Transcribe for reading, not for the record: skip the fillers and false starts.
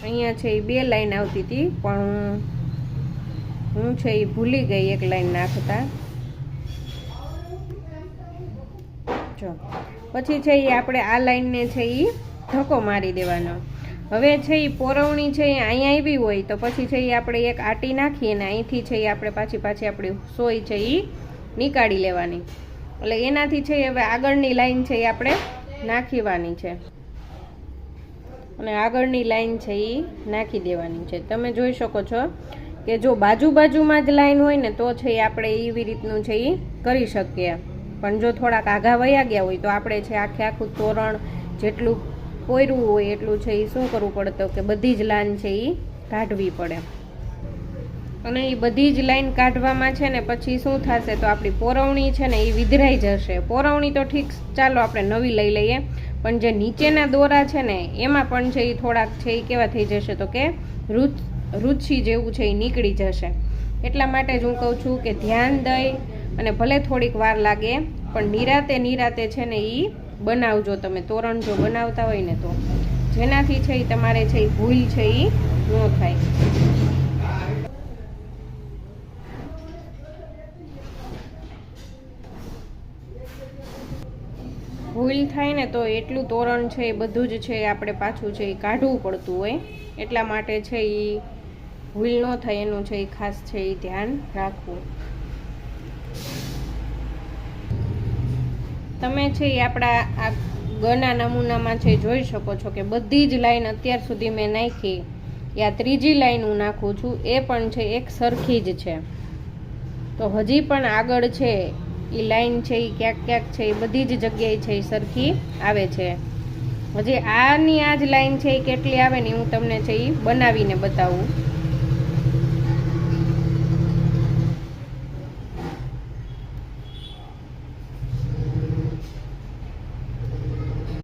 અહીંયા છે એ 2 લાઈન આવતી હતી, પણ હું છે એ ભૂલી ગઈ 1 લાઈન નાખતા. જો પછી છે એ આપણે આ લાઈનને છે એ ધક્કો મારી દેવાનો. હવે છે એ પોરવણી છે એ અહીંયા આવી હોય તો પછી છે એ આપણે એક આટી નાખીએ ને અહીંથી છે એ આપણે પાછી આપણી સોય છે એ નીકાળી લેવાની. એટલે એનાથી છે હવે આગળની લાઈન છે એ આપણે નાખીવાની છે અને આગળની લાઈન છે એ નાખી દેવાની છે. તમે જોઈ શકો છો કે જો બાજુમાં જ લાઈન હોય ને તો છે એ આપણે એવી રીતનું છે એ કરી શકીએ, પણ જો થોડાક આઘા વયા ગયા હોય તો આપણે છે આખું તોરણ જેટલું પોયરું હોય એટલું છે એ શું કરવું પડે તો કે બધી જ લાઈન છે એ કાઢવી પડે. અને એ બધી જ લાઈન કાઢવામાં છે ને પછી શું થશે તો આપણી પોરવણી છે ને એ વિધરાઈ જશે. પોરવણી તો ઠીક ચાલો આપણે નવી લઈ લઈએ, પણ જે નીચેના દોરા છે ને એમાં પણ છે એ થોડાક છે એ કેવા થઈ જશે તો કે રૂચી જેવું છે એ નીકળી જશે. એટલા માટે જ હું કહું છું કે ધ્યાન દઈ અને ભલે થોડીક વાર લાગે પણ નિરાતે છે ને એ બનાવજો. તમે તોરણ જો બનાવતા હોય ને તો જેનાથી છે એ તમારે છે એ ભૂલ છે એ ન થાય. ભૂલ થાય ને તો એટલું તોરણ છે એ બધું જ છે આપણે પાછું છે એ કાઢવું પડતું હોય. એટલા માટે છે એ ભૂલ ન થાય એનું છે એ ખાસ છે એ ધ્યાન રાખવું. તમે છે એ આપણા આ ગના નમૂનામાં છે જોઈ શકો છો કે બધી જ લાઈન અત્યાર સુધી મેં નાખી. આ 3જી લાઈન હું નાખું છું એ પણ છે એક સરખી જ છે. તો હજી પણ આગળ છે એ લાઈન છે એ ક્યાંક છે એ બધી જ જગ્યાએ છે એ સરખી આવે છે. હજી આની આ જ લાઈન છે એ કેટલી આવે ને હું તમને છે એ બનાવીને બતાવું.